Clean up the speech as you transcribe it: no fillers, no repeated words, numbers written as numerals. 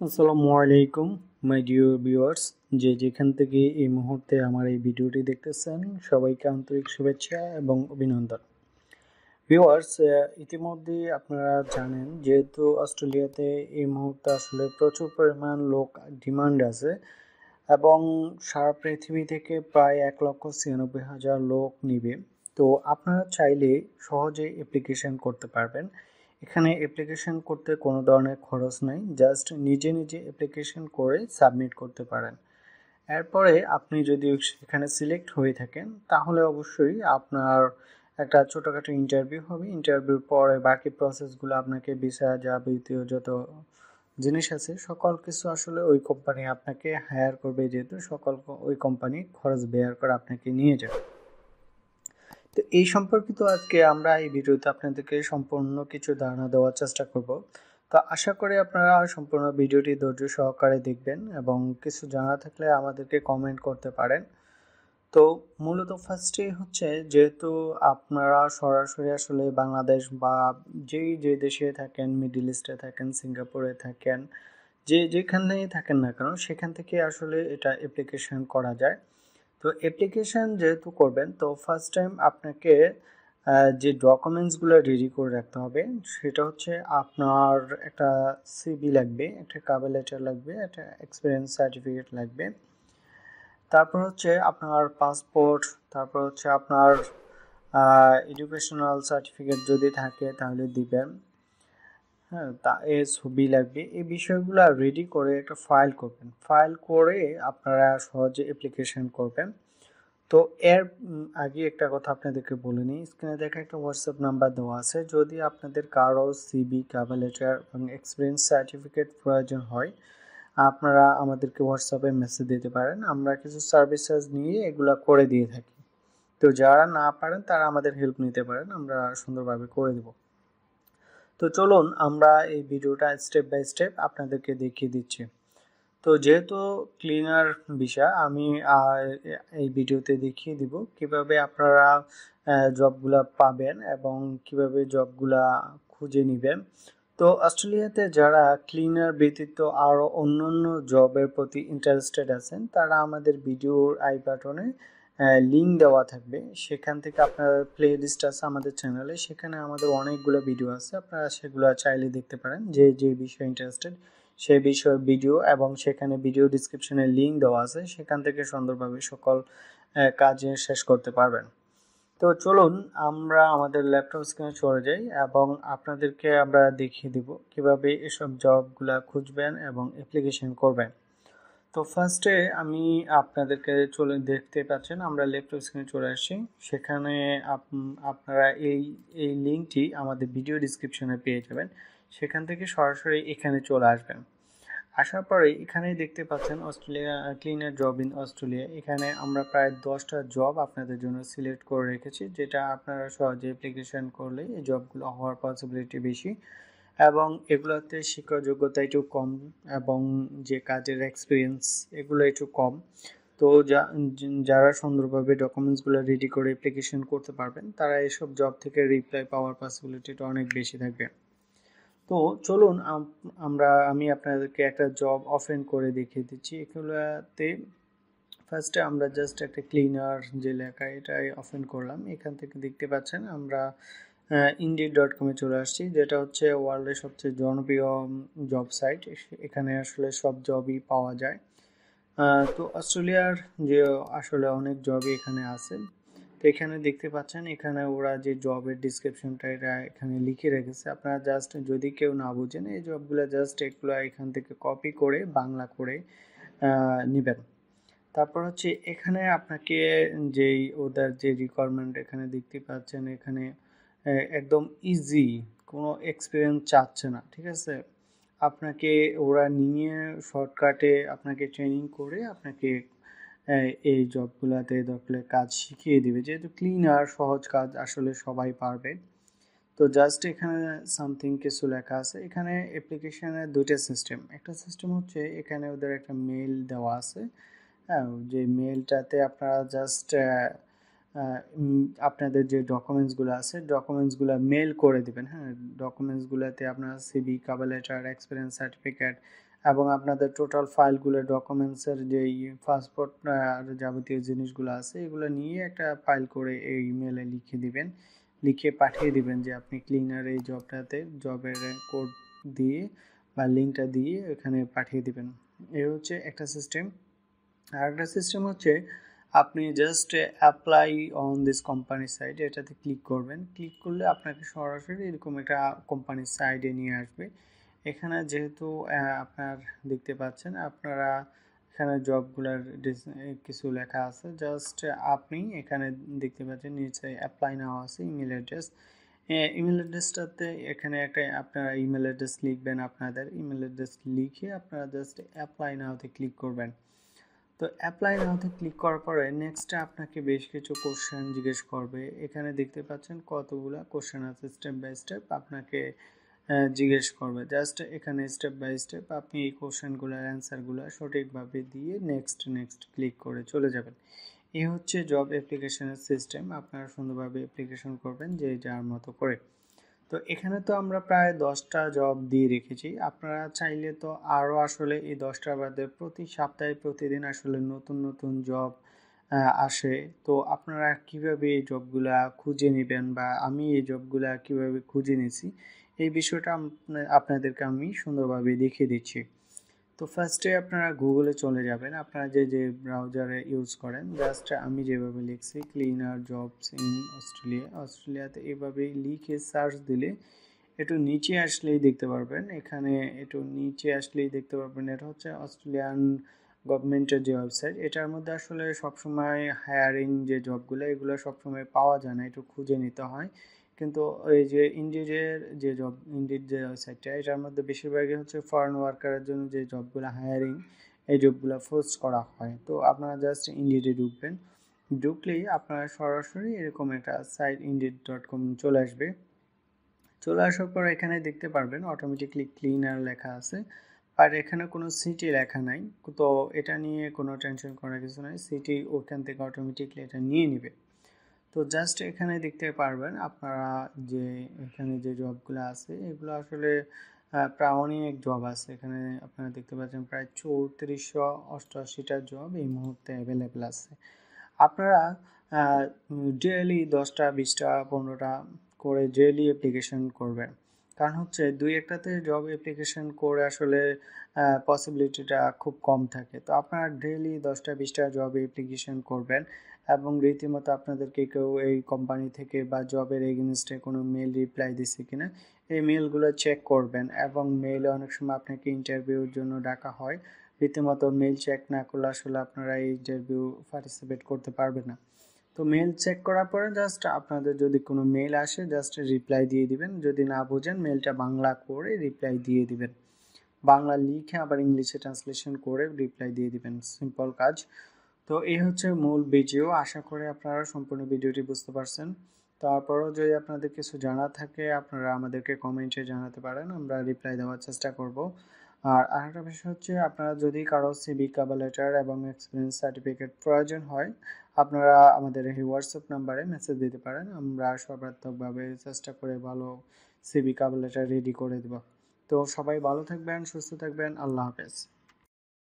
আসসালামু আলাইকুম my dear viewers, যে যেখান থেকে এই মুহূর্তে আমার এই ভিডিওটি দেখতেছেন সবাইকে আন্তরিক শুভেচ্ছা এবং অভিনন্দন। ভিউয়ার্স, ইতিমধ্যে আপনারা জানেন যেহেতু অস্ট্রেলিয়াতে এই মুহূর্তে আসলে প্রচুর পরিমাণ লোক ডিমান্ড আছে এবং সারা পৃথিবী থেকে প্রায় 1,96,000 লোক নিবে। তো আপনারা চাইলে সহজে অ্যাপ্লিকেশন করতে পারবেন। এখানে অ্যাপ্লিকেশন করতে কোনো ধরনের খরচ নাই, জাস্ট নিজে নিজে অ্যাপ্লিকেশন করে সাবমিট করতে পারেন। এরপরে আপনি যদি সেখানে সিলেক্ট হয়ে থাকেন তাহলে অবশ্যই আপনার একটা ছোটোখাটো ইন্টারভিউ হবে। ইন্টারভিউর পরে বাকি প্রসেসগুলো আপনাকে ভিসা যাবতীয় যত জিনিস আছে সকল কিছু আসলে ওই কোম্পানি আপনাকে হায়ার করবে, যেহেতু ওই কোম্পানি খরচ বেয়ার করে আপনাকে নিয়ে যাবে। তো এই সম্পর্কিত আজকে আমরা এই ভিডিওতে আপনাদেরকে সম্পূর্ণ কিছু ধারণা দেওয়ার চেষ্টা করব। তো আশা করি আপনারা সম্পূর্ণ ভিডিওটি ধৈর্য সহকারে দেখবেন এবং কিছু জানা থাকলে আমাদেরকে কমেন্ট করতে পারেন। তো মূলত ফার্স্টে হচ্ছে, যেহেতু আপনারা সরাসরি আসলে বাংলাদেশ বা যে দেশে থাকেন, মিডল ইস্টে থাকেন, সিঙ্গাপুরে থাকেন, যেখানেই থাকেন না কেন সেখান থেকে আসলে এটা অ্যাপ্লিকেশন করা যায়। তো অ্যাপ্লিকেশন যেহেতু করবেন, তো ফার্স্ট টাইম আপনাকে যে ডকুমেন্টসগুলো রেডি করে রাখতে হবে সেটা হচ্ছে আপনার একটা সিভি লাগবে, একটা কভার লেটার লাগবে, একটা এক্সপিরিয়েন্স সার্টিফিকেট লাগবে, তারপর হচ্ছে আপনার পাসপোর্ট, তারপর হচ্ছে আপনার এডুকেশনাল সার্টিফিকেট যদি থাকে তাহলে দিবেন। হ্যাঁ, তা এর ছবি লাগবে। এই বিষয়গুলো রেডি করে একটা ফাইল করবেন। ফাইল করে আপনারা সহজে অ্যাপ্লিকেশন করবেন। তো এর আগে একটা কথা আপনাদেরকে বলে নিই, স্ক্রিনে দেখা একটা হোয়াটসঅ্যাপ নাম্বার দেওয়া আছে। যদি আপনাদের কারো সিভি, কভার লেটার এবং এক্সপিরিয়েন্স সার্টিফিকেট প্রয়োজন হয়, আপনারা আমাদেরকে হোয়াটসঅ্যাপে মেসেজ দিতে পারেন। আমরা কিছু সার্ভিসেস নিয়ে এগুলা করে দিয়ে থাকি। তো যারা না পারেন তারা আমাদের হেল্প নিতে পারেন, আমরা সুন্দরভাবে করে দেব। তো চলুন আমরা এই ভিডিওটা স্টেপ বাই স্টেপ আপনাদেরকে দেখিয়ে দিচ্ছি। তো যেহেতু ক্লিনার বিষয়, আমি এই ভিডিওতে দেখিয়ে দিব কিভাবে আপনারা জবগুলা পাবেন এবং কিভাবে জবগুলা খুঁজে নেবেন। তো অস্ট্রেলিয়াতে যারা ক্লিনার ব্যতীত আরও অন্যান্য জবের প্রতি ইন্টারেস্টেড আছেন তারা আমাদের ভিডিওর আই বাটনে লিঙ্ক দেওয়া থাকবে, সেখান থেকে আপনার প্লে লিস্ট আছে আমাদের চ্যানেলে, সেখানে আমাদের অনেকগুলো ভিডিও আছে, আপনারা সেগুলো চাইলে দেখতে পারেন। যে যে বিষয়ে ইন্টারেস্টেড সেই বিষয়ে ভিডিও, এবং সেখানে ভিডিও ডিসক্রিপশনে লিঙ্ক দেওয়া আছে, সেখান থেকে সুন্দরভাবে সকল কাজে শেষ করতে পারবেন। তো চলুন আমরা আমাদের ল্যাপটপ স্ক্রিনে চলে যাই এবং আপনাদেরকে আমরা দেখিয়ে দিব কিভাবে এসব জবগুলা খুঁজবেন এবং অ্যাপ্লিকেশন করবেন। তো ফার্স্টে আমি আপনাদেরকে দেখতে পাচ্ছেন আমরা ল্যাপটপ স্ক্রিনে চলে আসছি। সেখানে আপনারা এই লিঙ্কটি আমাদের ভিডিও ডিসক্রিপশনে পেয়ে যাবেন। সেখান থেকে সরাসরি এখানে চলে আসবেন। আসার পরে এখানে দেখতে পাচ্ছেন Australia cleaner job in Australia. এখানে আমরা প্রায় 10টা জব আপনাদের জন্য সিলেক্ট করে রেখেছি, যেটা আপনারা সহজে অ্যাপ্লিকেশন করলে এই জবগুলো হওয়ার পসিবিলিটি বেশি এবং এগুলোতে শিক্ষা যোগ্যতা একটু কম এবং যে কাজের এক্সপিরিয়েন্স এগুলো একটু কম। তো যারা সুন্দরভাবে ডকুমেন্টসগুলো রেডি করে অ্যাপ্লিকেশন করতে পারবেন তারা এসব জব থেকে রিপ্লাই পাওয়ার পসিবিলিটিটা অনেক বেশি থাকবে। তো চলুন আমি আপনাদেরকে একটা জব ওপেন করে দেখিয়ে দিচ্ছি। এগুলোতে ফার্স্টে আমরা জাস্ট একটা ক্লিনার যে লেখা এটাই ওপেন করলাম। এখান থেকে দেখতে পাচ্ছেন আমরা indeed.com-এ চলে আসছি, যেটা হচ্ছে ওয়ার্ল্ডের সবচেয়ে জনপ্রিয় জব সাইট। এখানে আসলে সব জবই পাওয়া যায়। তো অস্ট্রেলিয়ার যে আসলে অনেক জবই এখানে আছে। তো এখানে দেখতে পাচ্ছেন এখানে ওরা যে জবের ডিসক্রিপশনটা এটা এখানে লিখে রেখেছে। আপনারা জাস্ট যদি কেউ না বুঝেন এই জবগুলো জাস্ট এগুলো এখান থেকে কপি করে বাংলা করে নেবেন। তারপর হচ্ছে এখানে আপনাকে যেই ওদের যে রিকোয়ারমেন্ট এখানে দেখতে পাচ্ছেন, এখানে একদম ইজি, কোনো এক্সপিরিয়েন্স চাচ্ছে না, ঠিক আছে। আপনাকে ওরা নিয়ে শর্টকাটে আপনাকে ট্রেনিং করে আপনাকে এই জবগুলোতে দরকার কাজ শিখিয়ে দিবে, যেহেতু ক্লিনার সহজ কাজ আসলে সবাই পারবে। তো জাস্ট এখানে সামথিং কিছু লেখা আছে। এখানে অ্যাপ্লিকেশনের দুইটা সিস্টেম। একটা সিস্টেম হচ্ছে এখানে ওদের একটা মেল দেওয়া আছে। হ্যাঁ, যে মেলটাতে আপনারা জাস্ট আপনাদের যে ডকুমেন্টসগুলো আছে ডকুমেন্টসগুলো মেল করে দিবেন। হ্যাঁ, ডকুমেন্টসগুলোতে আপনার CV, cover letter, experience certificate এবং আপনাদের টোটাল ফাইলগুলো, ডকুমেন্টসের যেই পাসপোর্ট আর যাবতীয় জিনিসগুলো আছে এগুলো নিয়ে একটা ফাইল করে এই ইমেলে লিখে দিবেন, লিখে পাঠিয়ে দিবেন যে আপনি ক্লিনার এই জবটাতে জবের কোড দিয়ে বা লিঙ্কটা দিয়ে এখানে পাঠিয়ে দিবেন। এই হচ্ছে একটা সিস্টেম। আর একটা সিস্টেম হচ্ছে আপনি just apply on this company site, এটাতে ক্লিক করবেন। ক্লিক করলে আপনাকে সরাসরি এরকম একটা কোম্পানির সাইডে নিয়ে আসবে। এখানে যেহেতু আপনার দেখতে পাচ্ছেন আপনারা এখানে জবগুলোর কিছু লেখা আছে, জাস্ট আপনি এখানে দেখতে পাচ্ছেন নিচে অ্যাপ্লাই নাও আছে, ইমেল অ্যাড্রেস। ইমেল অ্যাড্রেসটাতে এখানে একটা আপনারা ইমেল অ্যাড্রেস লিখবেন, আপনাদের ইমেল অ্যাড্রেস লিখে আপনারা জাস্ট অ্যাপ্লাই নাওতে ক্লিক করবেন। তো অ্যাপ্লাই নাওতে ক্লিক করার পরে নেক্সটে আপনাকে বেশ কিছু কোশ্চেন জিজ্ঞেস করবে। এখানে দেখতে পাচ্ছেন কতগুলো কোশ্চেন আছে, স্টেপ বাই স্টেপ আপনাকে জিজ্ঞেস করবে। জাস্ট এখানে স্টেপ বাই স্টেপ আপনি এই কোশ্চেনগুলোর অ্যান্সারগুলো সঠিকভাবে দিয়ে নেক্সট নেক্সট ক্লিক করে চলে যাবেন। এই হচ্ছে জব অ্যাপ্লিকেশনের সিস্টেম। আপনারা সুন্দরভাবে অ্যাপ্লিকেশন করবেন যে যার মতো করে। তো এখানে তো আমরা প্রায় 10টা জব দিয়ে রেখেছি। আপনারা চাইলে তো আরও আসলে এই 10টা বাদে প্রতি সপ্তাহে প্রতিদিন আসলে নতুন নতুন জব আসে। তো আপনারা কিভাবে এই জবগুলা খুঁজে নেবেন বা আমি এই জবগুলা কিভাবে খুঁজে নিয়েছি এই বিষয়টা আপনাদেরকে আমি সুন্দরভাবে দেখিয়ে দিচ্ছি। তো ফার্স্টে আপনারা গুগলে চলে যাবেন, আপনারা যে যে ব্রাউজারে ইউজ করেন। জাস্ট আমি যেভাবে লিখছি ক্লিনার জবস ইন অস্ট্রেলিয়া, অস্ট্রেলিয়াতে এভাবেই লিখে সার্চ দিলে একটু নিচে আসলেই দেখতে পারবেন। এখানে একটু নিচে আসলেই দেখতে পারবেন এটা হচ্ছে অস্ট্রেলিয়ান গভর্নমেন্টের যে ওয়েবসাইট। এটার মধ্যে আসলে সবসময় হায়ারিং যে জবগুলো এগুলো সবসময় পাওয়া যায় না, একটু খুঁজে নিতে হয়। কিন্তু এই যে ইন্ডিডের যে জব, ইন্ডিড যে ওয়েবসাইটটা এটার মধ্যে বেশিরভাগই হচ্ছে ফরেন ওয়ার্কারের জন্য যে জবগুলো হায়ারিং এই জবগুলো পোস্ট করা হয়। তো আপনারা জাস্ট ইন্ডিডে ঢুকবেন, ঢুকলেই আপনারা সরাসরি এরকম একটা সাইট indeed.com চলে আসবে। চলে আসার পর এখানে দেখতে পারবেন অটোমেটিকলি ক্লিনার লেখা আছে, আর এখানে কোনো সিটি লেখা নাই। তো এটা নিয়ে কোনো টেনশন করার কিছু নাই, সিটি ওখান থেকে অটোমেটিকলি এটা নিয়ে নেবে। তো জাস্ট এখানে দেখতে পারবেন আপনারা যে এখানে যে জবগুলো আছে এগুলো আসলে প্রায় অনেক জব আছে। এখানে আপনারা দেখতে পাচ্ছেন প্রায় 3488টা জব এই মুহূর্তে অ্যাভেলেবেল আছে। আপনারা ডেইলি 10টা 20টা 15টা করে ডেইলি অ্যাপ্লিকেশন করবেন, কারণ হচ্ছে দুই একটাতে জব অ্যাপ্লিকেশন করে আসলে পসিবিলিটিটা খুব কম থাকে। তো আপনারা ডেইলি 10টা 20টা জব অ্যাপ্লিকেশন করবেন এবং রীতিমতো আপনাদেরকে কেউ এই কোম্পানি থেকে বা জবের এগেনস্টে কোনো মেল রিপ্লাই দিছে কিনা এই মেলগুলো চেক করবেন। এবং মেইলে অনেক সময় আপনাকে ইন্টারভিউর জন্য ডাকা হয়, রীতিমতো মেল চেক না করলে আসলে আপনারা এই ইন্টারভিউ পার্টিসিপেট করতে পারবেন না। তো মেল চেক করার পরে জাস্ট আপনাদের যদি কোনো মেল আসে জাস্ট রিপ্লাই দিয়ে দিবেন, যদি না বোঝেন মেলটা বাংলা করে রিপ্লাই দিয়ে দিবেন, বাংলা লিখে আবার ইংলিশে ট্রান্সলেশন করে রিপ্লাই দিয়ে দিবেন, সিম্পল কাজ। তো এই হচ্ছে মূল ভিডিও, আশা করি আপনারা সম্পূর্ণ ভিডিওটি বুঝতে পারছেন। তারপরেও যদি আপনাদের কিছু জানা থাকে আপনারা আমাদেরকে কমেন্টে জানাতে পারেন, আমরা রিপ্লাই দেওয়ার চেষ্টা করব। আর আরেকটা বিষয় হচ্ছে আপনারা যদি কারো সিভি, কভার লেটার এবং এক্সপিরিয়েন্স সার্টিফিকেট প্রয়োজন হয় আপনারা আমাদের এই হোয়াটসঅ্যাপ নাম্বারে মেসেজ দিতে পারেন, আমরা সর্বাত্মকভাবে চেষ্টা করে ভালো সিভি, কভার লেটার রেডি করে দেব। তো সবাই ভালো থাকবেন, সুস্থ থাকবেন, আল্লাহ হাফেজ।